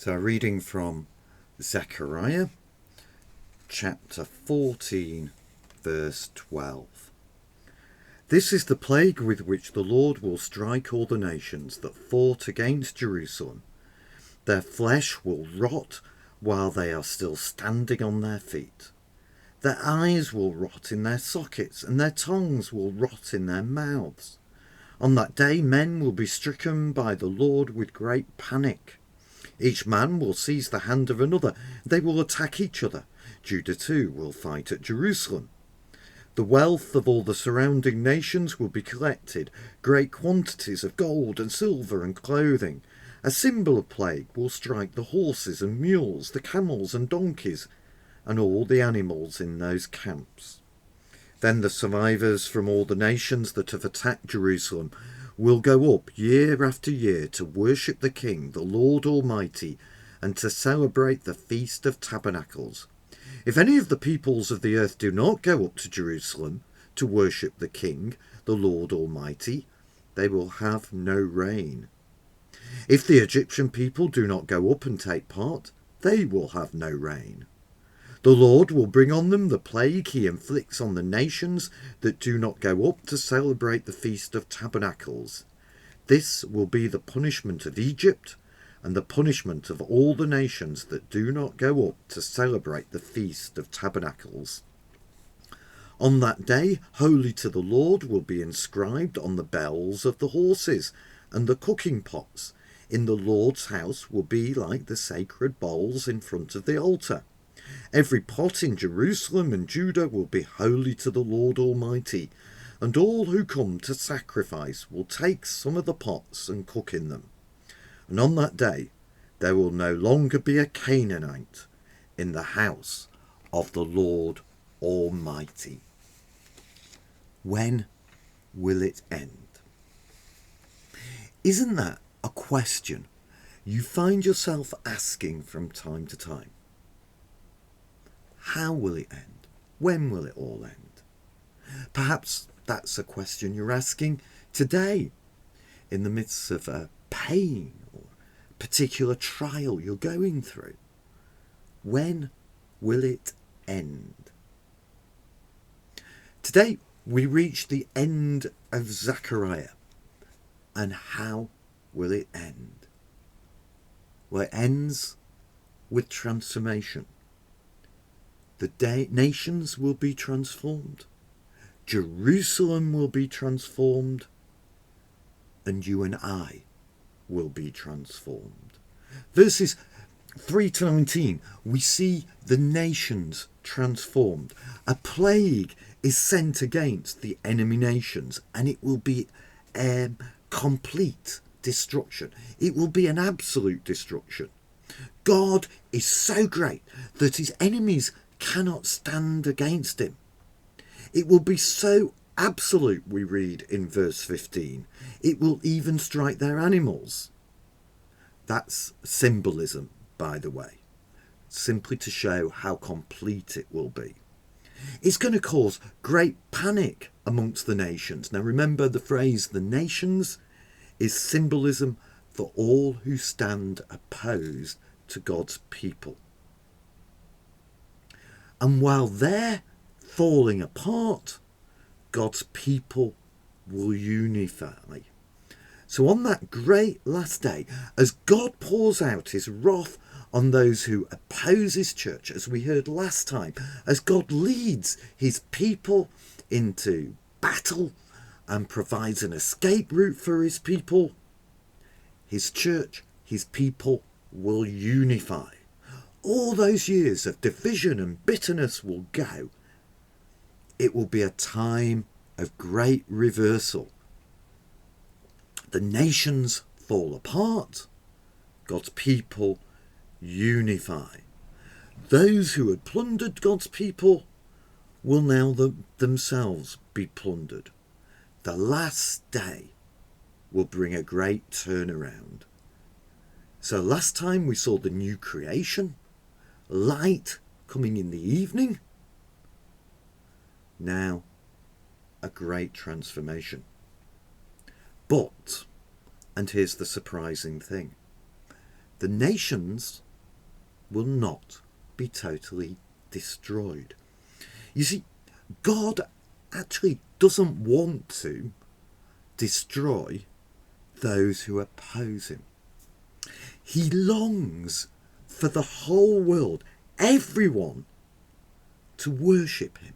So, reading from Zechariah chapter 14, verse 12. This is the plague with which the Lord will strike all the nations that fought against Jerusalem. Their flesh will rot while they are still standing on their feet. Their eyes will rot in their sockets, and their tongues will rot in their mouths. On that day men will be stricken by the Lord with great panic. Each man will seize the hand of another. They will attack each other. Judah too will fight at Jerusalem. The wealth of all the surrounding nations will be collected, great quantities of gold and silver and clothing. A similar plague will strike the horses and mules, the camels and donkeys, and all the animals in those camps. Then the survivors from all the nations that have attacked Jerusalem will go up year after year to worship the King, the Lord Almighty, and to celebrate the Feast of Tabernacles. If any of the peoples of the earth do not go up to Jerusalem to worship the King, the Lord Almighty, they will have no rain. If the Egyptian people do not go up and take part, they will have no rain. The Lord will bring on them the plague he inflicts on the nations that do not go up to celebrate the Feast of Tabernacles. This will be the punishment of Egypt and the punishment of all the nations that do not go up to celebrate the Feast of Tabernacles. On that day, holy to the Lord will be inscribed on the bells of the horses, and the cooking pots in the Lord's house will be like the sacred bowls in front of the altar. Every pot in Jerusalem and Judah will be holy to the Lord Almighty, and all who come to sacrifice will take some of the pots and cook in them. And on that day there will no longer be a Canaanite in the house of the Lord Almighty. When will it end? Isn't that a question you find yourself asking from time to time? How will it end? When will it all end? Perhaps that's a question you're asking today, in the midst of a pain or particular trial you're going through. When will it end? Today we reach the end of Zechariah. And how will it end? Well, it ends with transformation. The nations will be transformed. Jerusalem will be transformed. And you and I will be transformed. Verses 3 to 19, we see the nations transformed. A plague is sent against the enemy nations, and it will be complete destruction. It will be an absolute destruction. God is so great that his enemies cannot stand against him. It will be so absolute, we read in verse 15. It will even strike their animals. That's symbolism, by the way, simply to show how complete it will be. It's going to cause great panic amongst the nations. Now remember, the phrase the nations is symbolism for all who stand opposed to God's people. And while they're falling apart, God's people will unify. So on that great last day, as God pours out his wrath on those who oppose his church, as we heard last time, as God leads his people into battle and provides an escape route for his people, his church, his people will unify. All those years of division and bitterness will go. It will be a time of great reversal. The nations fall apart. God's people unify. Those who had plundered God's people will now themselves be plundered. The last day will bring a great turnaround. So last time we saw the new creation, light coming in the evening. Now a great transformation. But, and here's the surprising thing, the nations will not be totally destroyed. You see, God actually doesn't want to destroy those who oppose him. He longs for the whole world, everyone, to worship him.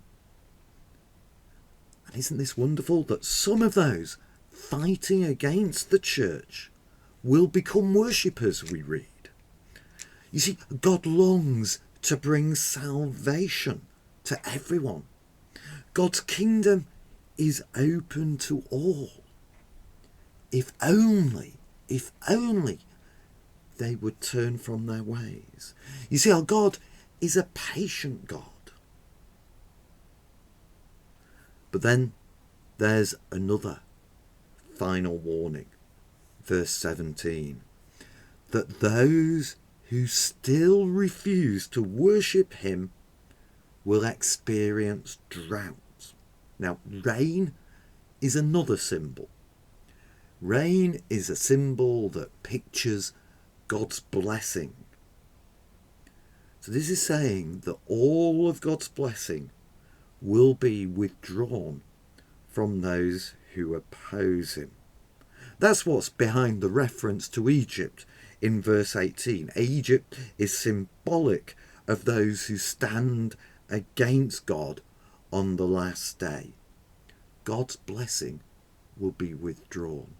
And isn't this wonderful that some of those fighting against the church will become worshippers, we read. You see, God longs to bring salvation to everyone. God's kingdom is open to all. If only they would turn from their ways. You see, our God is a patient God. But then there's another final warning. Verse 17. That those who still refuse to worship him will experience drought. Now, rain is another symbol. Rain is a symbol that pictures God's blessing. So this is saying that all of God's blessing will be withdrawn from those who oppose him. That's what's behind the reference to Egypt in verse 18. Egypt is symbolic of those who stand against God on the last day. God's blessing will be withdrawn.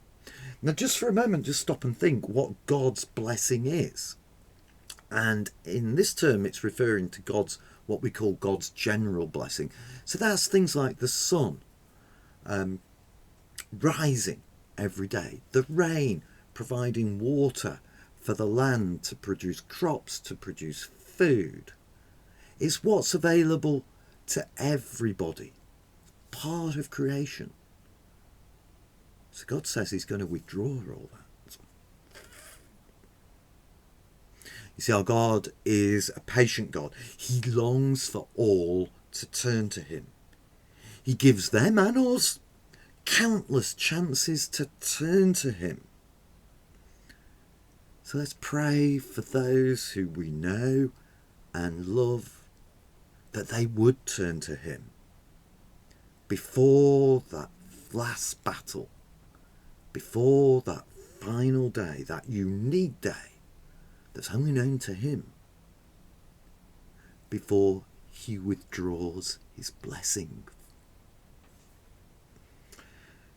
Now, just for a moment, just stop and think what God's blessing is. And in this term, it's referring to God's, what we call God's general blessing. So that's things like the sun rising every day, the rain providing water for the land to produce crops, to produce food. It's what's available to everybody, part of creation. So God says he's going to withdraw all that. You see, our God is a patient God. He longs for all to turn to him. He gives them and us countless chances to turn to him. So let's pray for those who we know and love, that they would turn to him before that last battle, before that final day, that unique day that's only known to him, before he withdraws his blessing.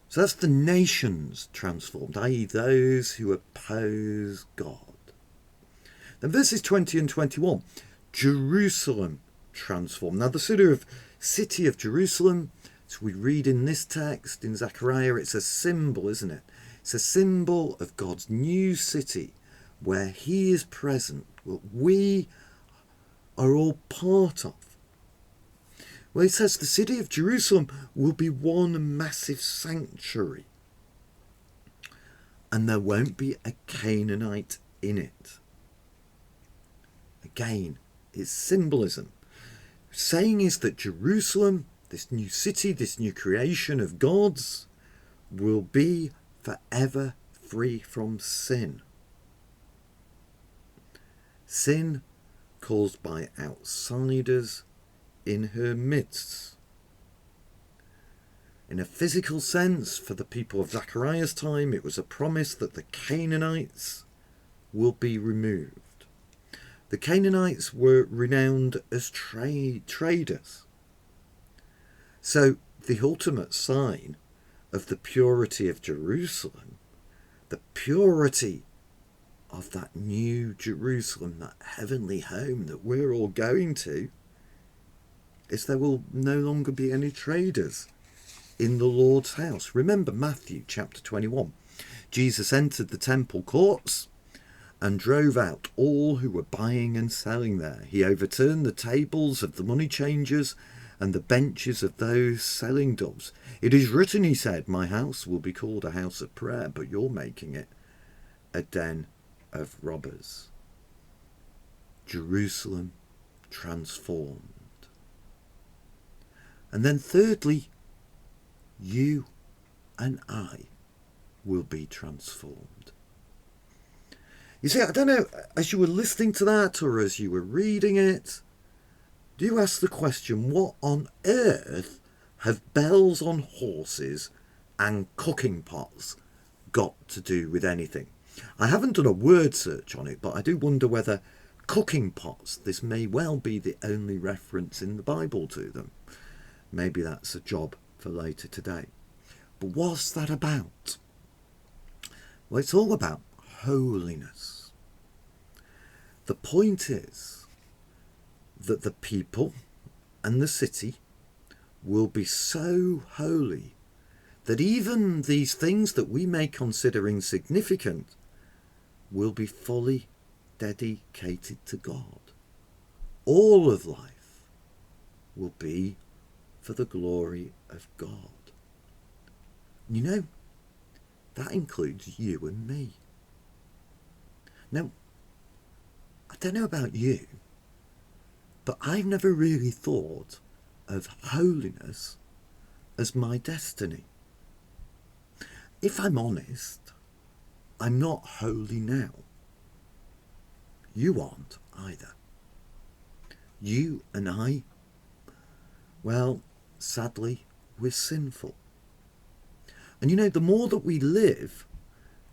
So that's the nations transformed, i.e. those who oppose God. Then verses 20 and 21, Jerusalem transformed. Now the sort of city of Jerusalem, as we read in this text in Zechariah, it's a symbol, isn't it? It's a symbol of God's new city where he is present, what we are all part of. Well, it says the city of Jerusalem will be one massive sanctuary, and there won't be a Canaanite in it. Again, it's symbolism. Saying is that Jerusalem, this new city, this new creation of God's, will be forever free from sin. Sin caused by outsiders in her midst. In a physical sense, for the people of Zechariah's time, it was a promise that the Canaanites will be removed. The Canaanites were renowned as traders. So the ultimate sign of the purity of Jerusalem, the purity of that new Jerusalem, that heavenly home that we're all going to, is there will no longer be any traders in the Lord's house. Remember Matthew chapter 21. Jesus entered the temple courts and drove out all who were buying and selling there. He overturned the tables of the money changers and the benches of those selling doves. It is written, he said, my house will be called a house of prayer, but you're making it a den of robbers. Jerusalem transformed. And then thirdly, you and I will be transformed. You see, I don't know, as you were listening to that or as you were reading it, do you ask the question, what on earth have bells on horses and cooking pots got to do with anything? I haven't done a word search on it, but I do wonder whether cooking pots, this may well be the only reference in the Bible to them. Maybe that's a job for later today. But what's that about? Well, it's all about holiness. The point is that the people and the city will be so holy that even these things that we may consider insignificant will be fully dedicated to God. All of life will be for the glory of God. You know, that includes you and me. Now, I don't know about you, but I've never really thought of holiness as my destiny. If I'm honest, I'm not holy now. You aren't either. You and I, well, sadly, we're sinful. And you know, the more that we live,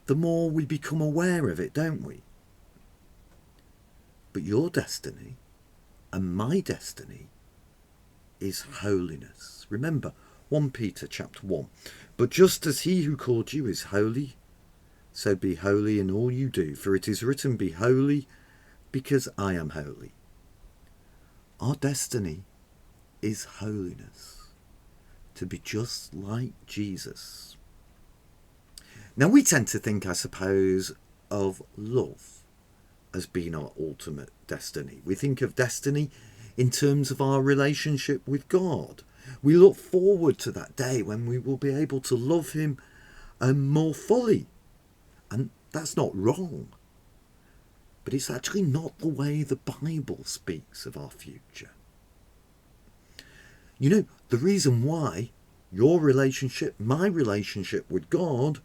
the more we become aware of it, don't we? But your destiny and my destiny is holiness. Remember, 1 Peter chapter 1. But just as he who called you is holy, so be holy in all you do. For it is written, be holy, because I am holy. Our destiny is holiness. To be just like Jesus. Now we tend to think, I suppose, of love as being our ultimate destiny. We think of destiny in terms of our relationship with God. We look forward to that day when we will be able to love him more fully. And that's not wrong. But it's actually not the way the Bible speaks of our future. You know, the reason why your relationship, my relationship with God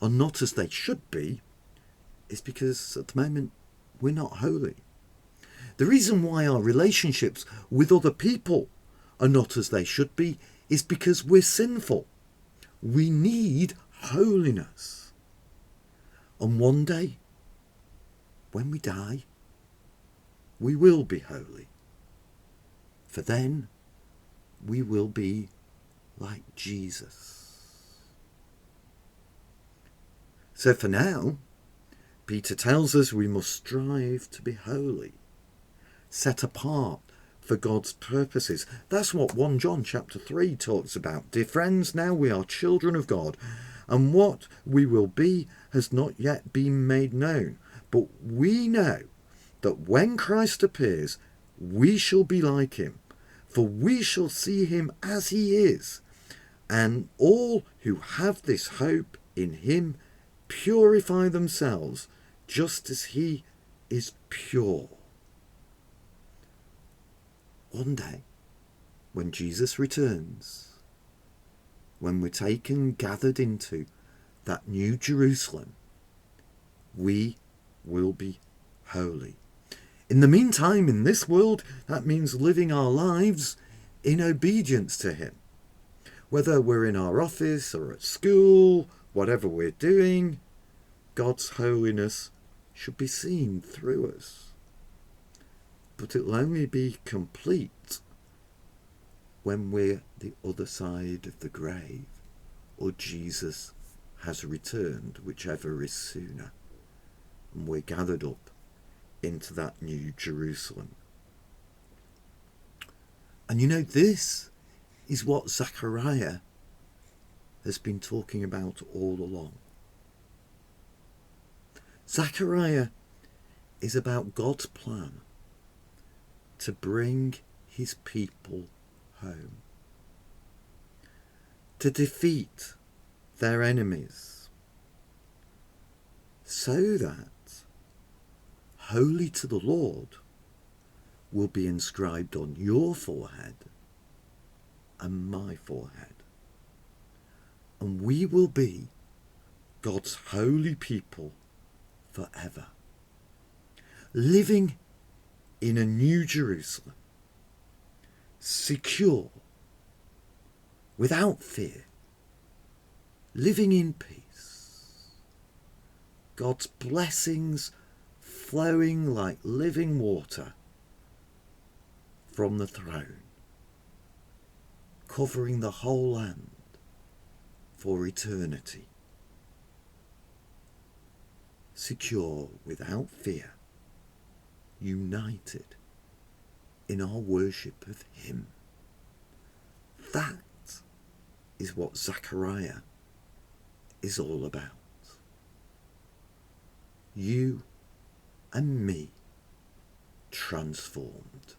are not as they should be is because at the moment we're not holy. The reason why our relationships with other people are not as they should be is because we're sinful. We need holiness. And one day, when we die, we will be holy. For then we will be like Jesus. So for now, Peter tells us we must strive to be holy, set apart for God's purposes. That's what 1 John chapter 3 talks about. Dear friends, now we are children of God, and what we will be has not yet been made known. But we know that when Christ appears, we shall be like him, for we shall see him as he is. And all who have this hope in him purify themselves just as he is pure. One day, when Jesus returns, when we're taken, gathered into that new Jerusalem, we will be holy. In the meantime, in this world, that means living our lives in obedience to him. Whether we're in our office or at school, whatever we're doing, God's holiness should be seen through us. But it'll only be complete when we're the other side of the grave, or Jesus has returned, whichever is sooner, and we're gathered up into that new Jerusalem. And you know, this is what Zechariah has been talking about all along. Zechariah is about God's plan to bring his people home, to defeat their enemies, so that holy to the Lord will be inscribed on your forehead and my forehead. And we will be God's holy people forever. living in a new Jerusalem, secure, without fear, living in peace, God's blessings flowing like living water from the throne, covering the whole land for eternity. Secure, without fear, united in our worship of Him. That is what Zechariah is all about. You and me transformed.